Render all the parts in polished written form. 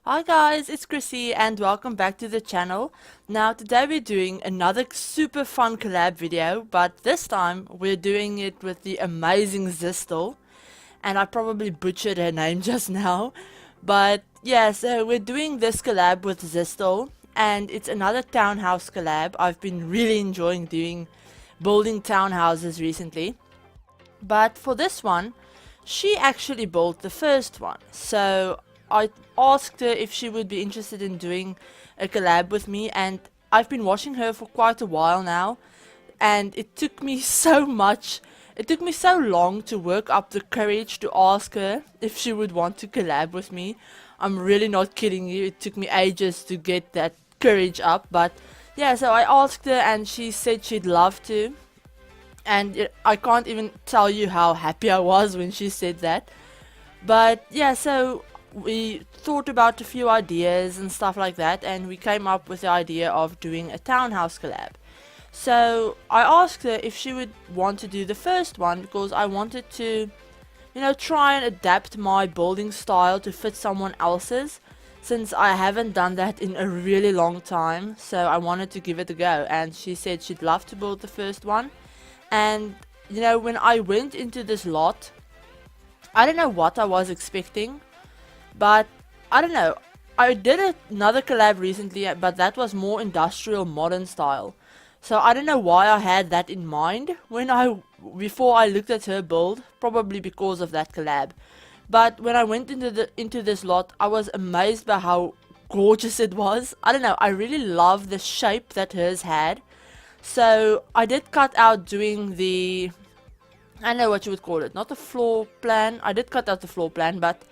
Hi guys, it's Chrissy and welcome back to the channel. Now today we're doing another super fun collab video, but this time we're doing it with the amazing ZIISTEL, and I probably butchered her name just now. But yeah, so we're doing this collab with ZIISTEL, and it's another townhouse collab. I've been really enjoying building townhouses recently. But for this one, she actually built the first one, so I asked her if she would be interested in doing a collab with me, and I've been watching her for quite a while now, and it took me so long to work up the courage to ask her if she would want to collab with me. I'm really not kidding you, it took me ages to get that courage up, but yeah, so I asked her and she said she'd love to, and I can't even tell you how happy I was when she said that. But yeah, so we thought about a few ideas and stuff like that, and we came up with the idea of doing a townhouse collab. So I asked her if she would want to do the first one because I wanted to, try and adapt my building style to fit someone else's, since I haven't done that in a really long time. So I wanted to give it a go, and she said she'd love to build the first one. And when I went into this lot, I don't know what I was expecting, but I don't know. I did another collab recently, but that was more industrial modern style. So I don't know why I had that in mind before I looked at her build, probably because of that collab. But when I went into this lot, I was amazed by how gorgeous it was. I don't know, I really love the shape that hers had. So I did cut out doing the, I don't know what you would call it, not the floor plan. I did cut out the floor plan, but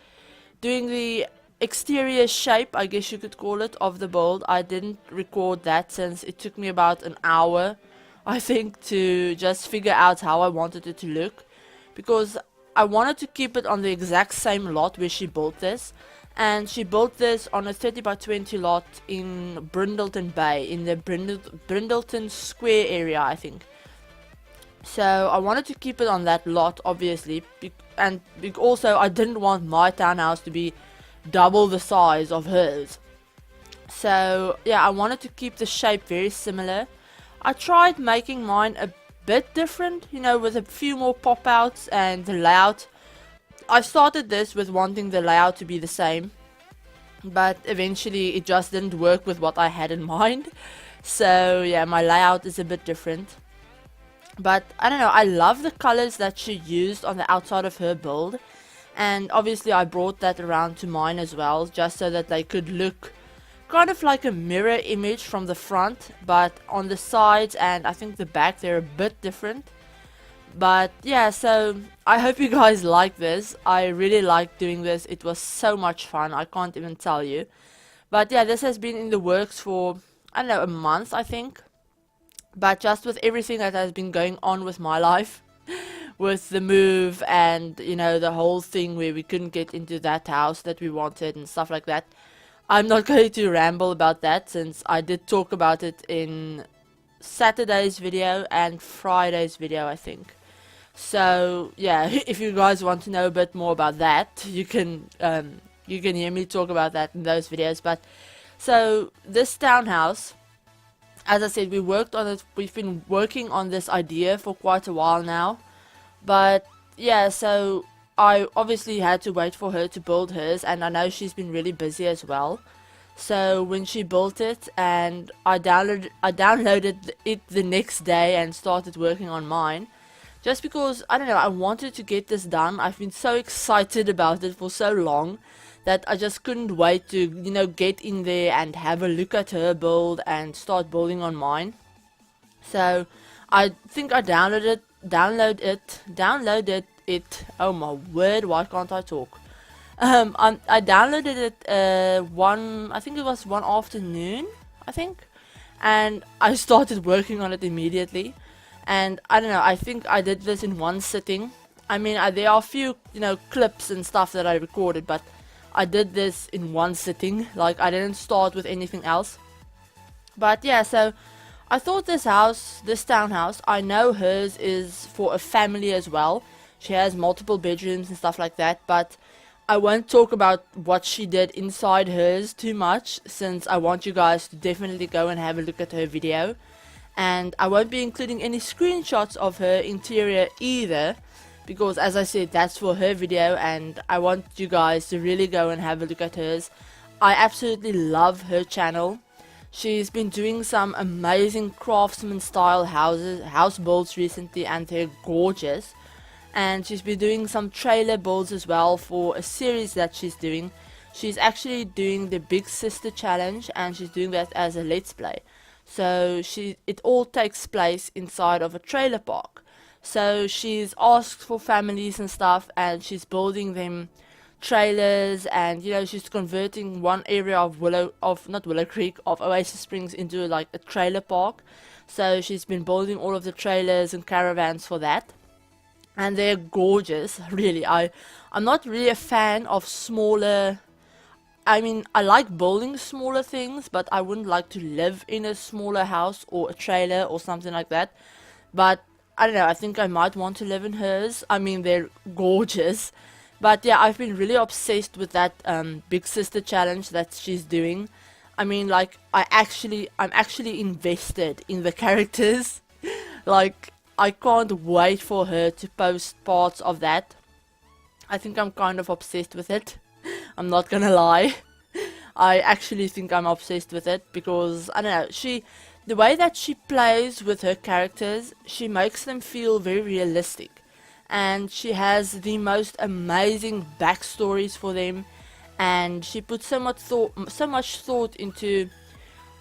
doing the exterior shape, I guess you could call it, of the build, I didn't record that since it took me about an hour, I think, to just figure out how I wanted it to look, because I wanted to keep it on the exact same lot where she built this, and she built this on a 30 by 20 lot in Brindleton Bay, in the Brindleton Square area, I think. So I wanted to keep it on that lot, obviously, and also I didn't want my townhouse to be double the size of hers. So yeah, I wanted to keep the shape very similar. I tried making mine a bit different, with a few more pop outs, and the layout. I started this with wanting the layout to be the same, but eventually it just didn't work with what I had in mind. So yeah, my layout is a bit different. But I don't know, I love the colors that she used on the outside of her build, and obviously I brought that around to mine as well, just so that they could look kind of like a mirror image from the front, but on the sides and I think the back they're a bit different. But yeah, so I hope you guys like this. I really like doing this. It was so much fun, I can't even tell you. But yeah, this has been in the works for, I don't know, a month I think. But just with everything that has been going on with my life, with the move and, the whole thing where we couldn't get into that house that we wanted and stuff like that, I'm not going to ramble about that, since I did talk about it in Saturday's video and Friday's video, I think. So yeah, if you guys want to know a bit more about that, you can hear me talk about that in those videos. But so this townhouse, as I said, we worked on it. We've been working on this idea for quite a while now. But yeah, so I obviously had to wait for her to build hers, and I know she's been really busy as well. So when she built it, and I downloaded it the next day and started working on mine, just because, I don't know, I wanted to get this done. I've been so excited about it for so long that I just couldn't wait to, get in there and have a look at her build and start building on mine. So I think I downloaded it. Oh my word, why can't I talk? I downloaded it I think it was one afternoon, I think, and I started working on it immediately. And I don't know, I think I did this in one sitting. I mean, there are a few, clips and stuff that I recorded, but I did this in one sitting. Like, I didn't start with anything else. But yeah, so I thought this townhouse, I know hers is for a family as well. She has multiple bedrooms and stuff like that, but I won't talk about what she did inside hers too much, since I want you guys to definitely go and have a look at her video. And I won't be including any screenshots of her interior either, because as I said, that's for her video, and I want you guys to really go and have a look at hers. I absolutely love her channel. She's been doing some amazing craftsman style house builds recently, and they're gorgeous. And she's been doing some trailer builds as well for a series that she's doing. She's actually doing the Big Sister challenge, and she's doing that as a let's play. So it all takes place inside of a trailer park. So she's asked for families and stuff, and she's building them trailers, and you know, she's converting one area of Oasis Springs into like a trailer park. So she's been building all of the trailers and caravans for that. And they're gorgeous, really. I'm not really a fan of smaller. I mean, I like building smaller things, but I wouldn't like to live in a smaller house or a trailer or something like that. But I don't know, I think I might want to live in hers. I mean, they're gorgeous. But yeah, I've been really obsessed with that Big Sister challenge that she's doing. I mean, like, I'm actually invested in the characters. Like, I can't wait for her to post parts of that. I think I'm kind of obsessed with it. I'm not gonna lie. I actually think I'm obsessed with it because, I don't know, the way that she plays with her characters, she makes them feel very realistic. And she has the most amazing backstories for them. And she puts so much thought into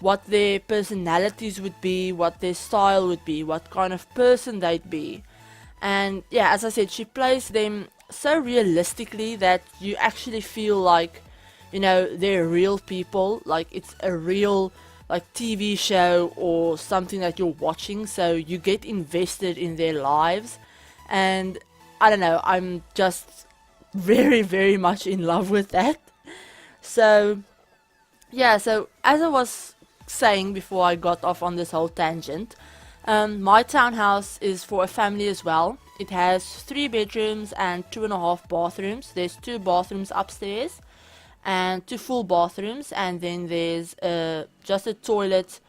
what their personalities would be, what their style would be, what kind of person they'd be. And yeah, as I said, she plays them so realistically that you actually feel like, you know, they're real people, like it's a real like TV show or something that you're watching, so you get invested in their lives. And I don't know, I'm just very, very much in love with that. So yeah, so as I was saying before I got off on this whole tangent, my townhouse is for a family as well. It has 3 bedrooms and 2.5 bathrooms. There's 2 bathrooms upstairs and 2 full bathrooms, and then there's just a toilet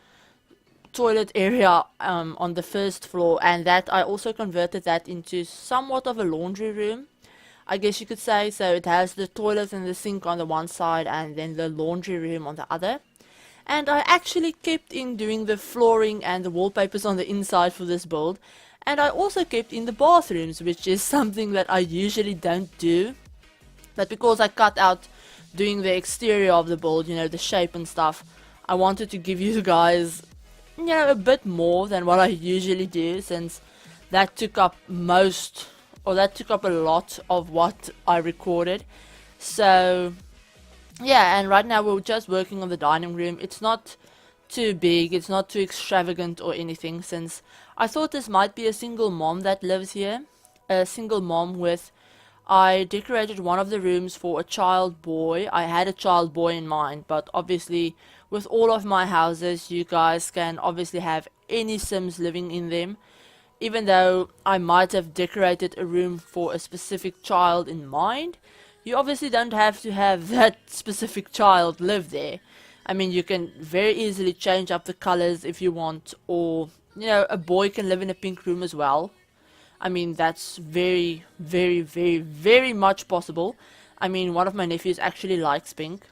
area on the first floor, and that I also converted that into somewhat of a laundry room, I guess you could say. So it has the toilet and the sink on the one side, and then the laundry room on the other. And I actually kept in doing the flooring and the wallpapers on the inside for this build. And I also kept in the bathrooms, which is something that I usually don't do. But because I cut out doing the exterior of the build, you know, the shape and stuff, I wanted to give you guys, you know, a bit more than what I usually do, since that took up a lot of what I recorded. So yeah, and right now we're just working on the dining room. It's not too big, it's not too extravagant or anything, since I thought this might be a single mom that lives here. A single mom with... I decorated one of the rooms for a child boy. I had a child boy in mind, but obviously with all of my houses, you guys can obviously have any Sims living in them. Even though I might have decorated a room for a specific child in mind, you obviously don't have to have that specific child live there. I mean, you can very easily change up the colors if you want, or, you know, a boy can live in a pink room as well. I mean, that's very, very, very, very much possible. I mean, one of my nephews actually likes pink.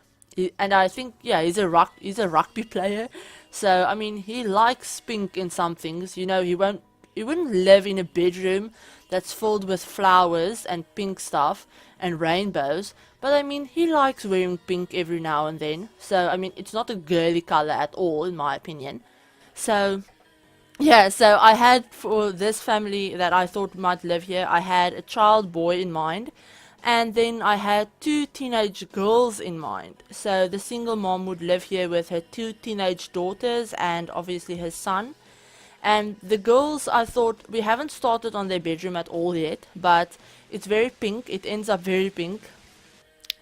And I think, yeah, he's a rugby player. So, I mean, he likes pink in some things. You know, he wouldn't live in a bedroom that's filled with flowers and pink stuff and rainbows, but I mean, he likes wearing pink every now and then. So I mean, it's not a girly color at all, in my opinion. So yeah, so I had, for this family that I thought might live here, I had a child boy in mind, and then I had 2 teenage girls in mind. So the single mom would live here with her 2 teenage daughters and obviously her son. And the girls, I thought, we haven't started on their bedroom at all yet, but it's very pink. It ends up very pink.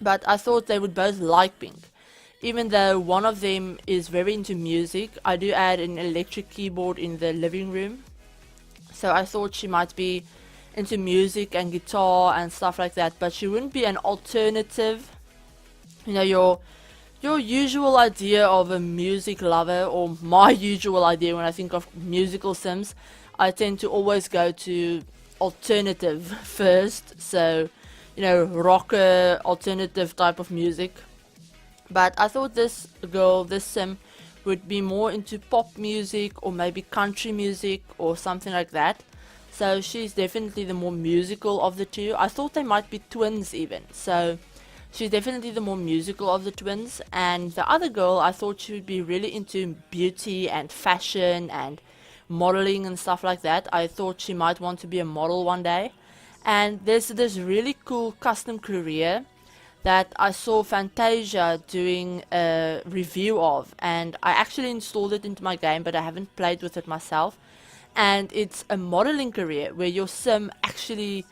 But I thought they would both like pink. Even though one of them is very into music, I do add an electric keyboard in the living room. So I thought she might be into music and guitar and stuff like that, but she wouldn't be an alternative, you know, your usual idea of a music lover, or my usual idea when I think of musical sims. I tend to always go to alternative first, so you know, rocker, alternative type of music. But I thought this girl, this sim, would be more into pop music or maybe country music or something like that. So she's definitely the more musical of the two. I thought they might be twins even. So she's definitely the more musical of the twins. And the other girl, I thought she would be really into beauty and fashion and modeling and stuff like that. I thought she might want to be a model one day. And there's this really cool custom career that I saw Fantasia doing a review of, and I actually installed it into my game, but I haven't played with it myself. And it's a modeling career where your sim can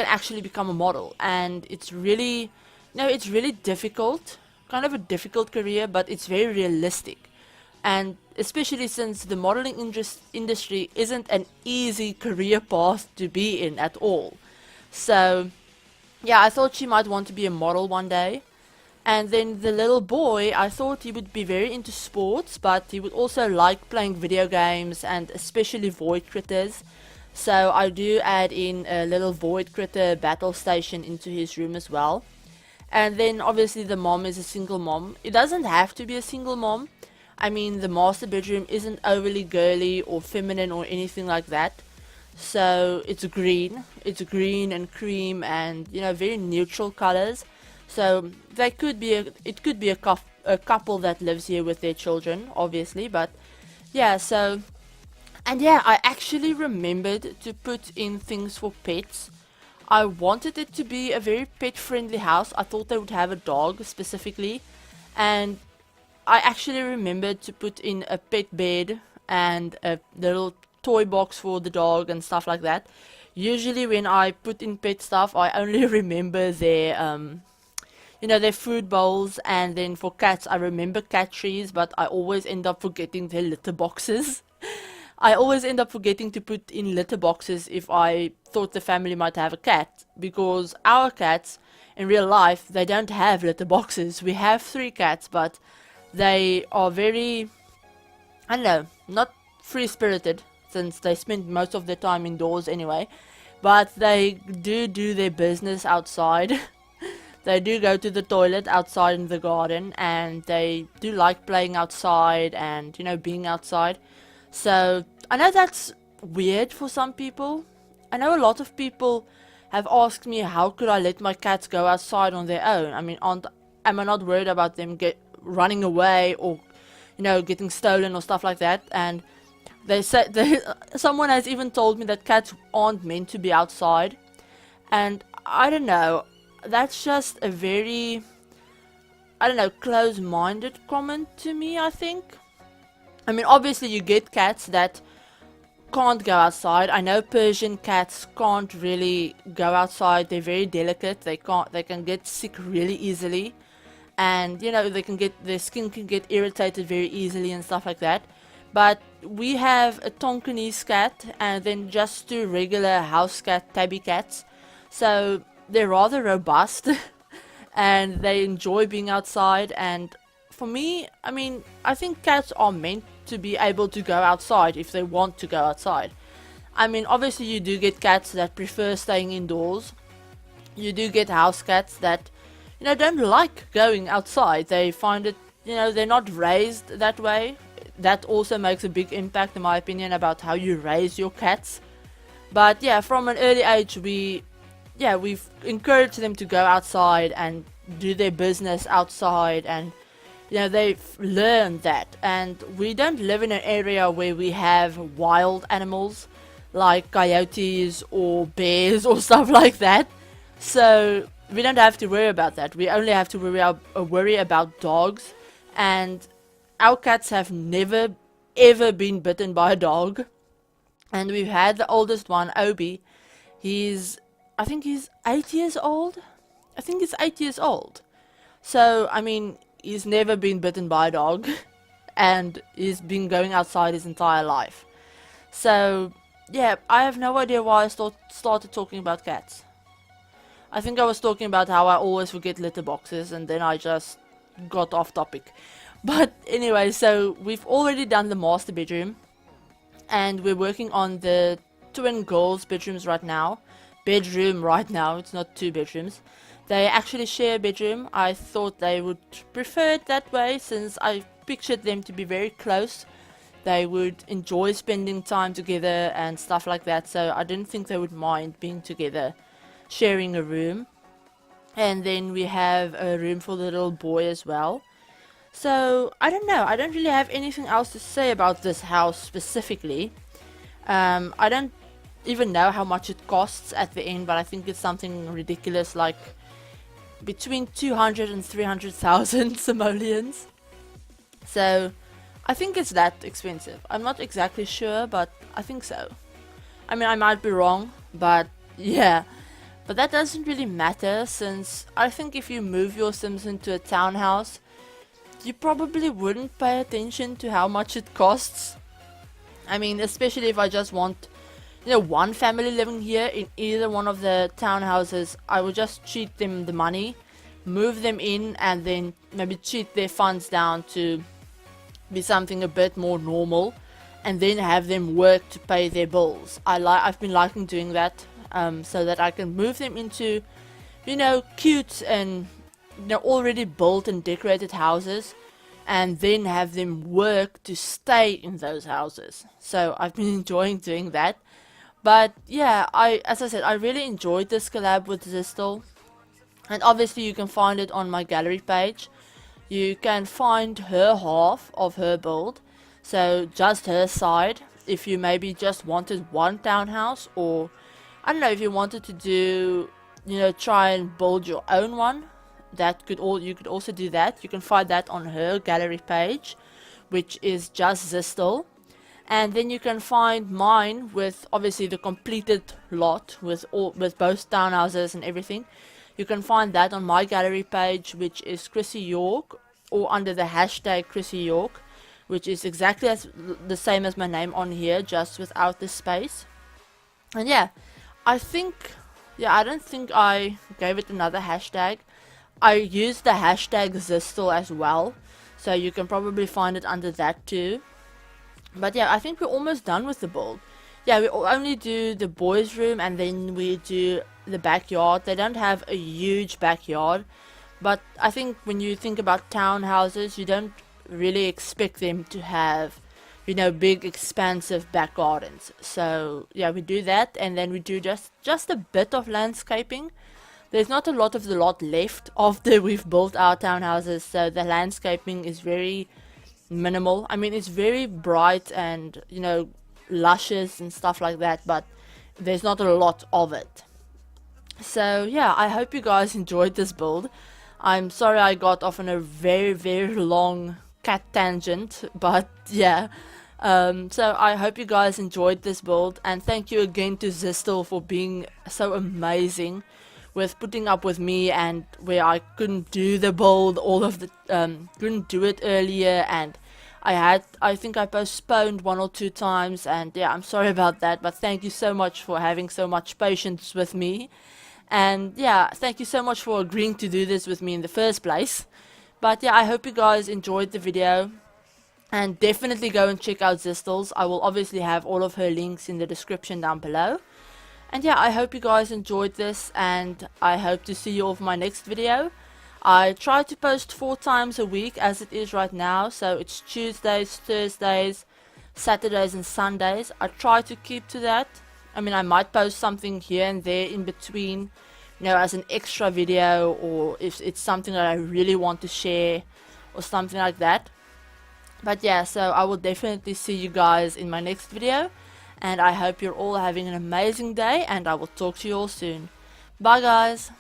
actually become a model, and it's really, it's really difficult, kind of a difficult career, but it's very realistic. And especially since the modeling industry isn't an easy career path to be in at all. So yeah, I thought she might want to be a model one day. And then the little boy, I thought he would be very into sports, but he would also like playing video games, and especially void critters. So I do add in a little void critter battle station into his room as well. And then obviously the mom is a single mom. It doesn't have to be a single mom. I mean, the master bedroom isn't overly girly or feminine or anything like that. So it's green and cream, and very neutral colors. So it could be a couple that lives here with their children, obviously. But yeah, so, and yeah, I actually remembered to put in things for pets. I wanted it to be a very pet friendly house. I thought they would have a dog specifically, and I actually remembered to put in a pet bed and a little toy box for the dog and stuff like that. Usually when I put in pet stuff, I only remember their their food bowls, and then for cats I remember cat trees, but I always end up forgetting their litter boxes. I always end up forgetting to put in litter boxes if I thought the family might have a cat, because our cats in real life, they don't have litter boxes. We have 3 cats, but they are very, I don't know, not free-spirited, since they spend most of their time indoors anyway, but they do their business outside. They do go to the toilet outside in the garden, and they do like playing outside and, being outside. So I know that's weird for some people. I know a lot of people have asked me, how could I let my cats go outside on their own? I mean, am I not worried about them running away or getting stolen or stuff like that? And they said someone has even told me that cats aren't meant to be outside, and I don't know, that's just a very, I don't know, close-minded comment to me, I think. I mean, obviously you get cats that can't go outside. I know Persian cats can't really go outside. They're very delicate. They can get sick really easily, and their skin can get irritated very easily and stuff like that. But we have a Tonkinese cat, and then just 2 regular house cat, tabby cats. So they're rather robust and they enjoy being outside. And for me, I mean, I think cats are meant to be able to go outside if they want to go outside. I mean, obviously you do get cats that prefer staying indoors. You do get house cats that, don't like going outside. They find it, they're not raised that way. That also makes a big impact, in my opinion, about how you raise your cats. But yeah, from an early age, we've encouraged them to go outside and do their business outside, and they've learned that. And we don't live in an area where we have wild animals like coyotes or bears or stuff like that, so we don't have to worry about that. We only have to worry about dogs, and our cats have never ever been bitten by a dog. And we've had the oldest one, Obi. I think he's 8 years old. I think he's 8 years old. So, I mean, he's never been bitten by a dog. And he's been going outside his entire life. So, yeah, I have no idea why I started talking about cats. I think I was talking about how I always forget litter boxes, and then I just got off topic. But anyway, so we've already done the master bedroom, and we're working on the twin girls' bedrooms right now. Bedroom right now, it's not 2 bedrooms. They actually share a bedroom. I thought they would prefer it that way, since I pictured them to be very close. They would enjoy spending time together and stuff like that, so I didn't think they would mind being together, sharing a room. And then we have a room for the little boy as well. So I don't know, I don't really have anything else to say about this house specifically. I don't even know how much it costs at the end, but I think it's something ridiculous, like between 200 and 300,000 simoleons. So I think it's that expensive. I'm not exactly sure, but I think so. I mean, I might be wrong, but yeah. But that doesn't really matter, since I think if you move your Sims into a townhouse, you probably wouldn't pay attention to how much it costs. I mean, especially if I just want, you know, one family living here in either one of the townhouses, I would just cheat them the money, move them in, and then maybe cheat their funds down to be something a bit more normal, and then have them work to pay their bills. I've been liking doing that, so that I can move them into, you know, cute and, you know, already built and decorated houses, and then have them work to stay in those houses. So I've been enjoying doing that. But yeah, as I said, I really enjoyed this collab with Ziistel, and obviously you can find it on my gallery page. You can find her half of her build, so just her side, if you maybe just wanted one townhouse, or I don't know, if you wanted to do, you know, try and build your own one. You could also do that. You can find that on her gallery page, which is just Ziistel. And then you can find mine with obviously the completed lot with both townhouses and everything. You can find that on my gallery page, which is ChrissieYork, or under the hashtag ChrissieYork, which is exactly the same as my name on here, just without the space. And yeah, I don't think I gave it another hashtag. I used the hashtag ZIISTEL as well, so you can probably find it under that too. But yeah, I think we're almost done with the build. Yeah, we only do the boys' room, and then we do the backyard. They don't have a huge backyard, but I think when you think about townhouses, you don't really expect them to have, you know, big expansive back gardens. So yeah, we do that, and then we do just a bit of landscaping. There's not a lot of the lot left after we've built our townhouses, so the landscaping is very minimal. I mean, it's very bright and, you know, luscious and stuff like that, but there's not a lot of it. So yeah, I hope you guys enjoyed this build. I'm sorry I got off on a very, very long cat tangent, but yeah. So I hope you guys enjoyed this build, and thank you again to Ziistel for being so amazing with putting up with me, and where I couldn't do the build couldn't do it earlier, and I think I postponed 1 or 2 times, and yeah, I'm sorry about that, but thank you so much for having so much patience with me. And yeah, thank you so much for agreeing to do this with me in the first place. But yeah, I hope you guys enjoyed the video, and definitely go and check out Ziistel's. I will obviously have all of her links in the description down below. And yeah, I hope you guys enjoyed this, and I hope to see you all for my next video. I try to post 4 times a week as it is right now, so it's Tuesdays, Thursdays, Saturdays and Sundays. I try to keep to that. I mean, I might post something here and there in between, you know, as an extra video, or if it's something that I really want to share or something like that. But yeah, so I will definitely see you guys in my next video, and I hope you're all having an amazing day, and I will talk to you all soon. Bye guys!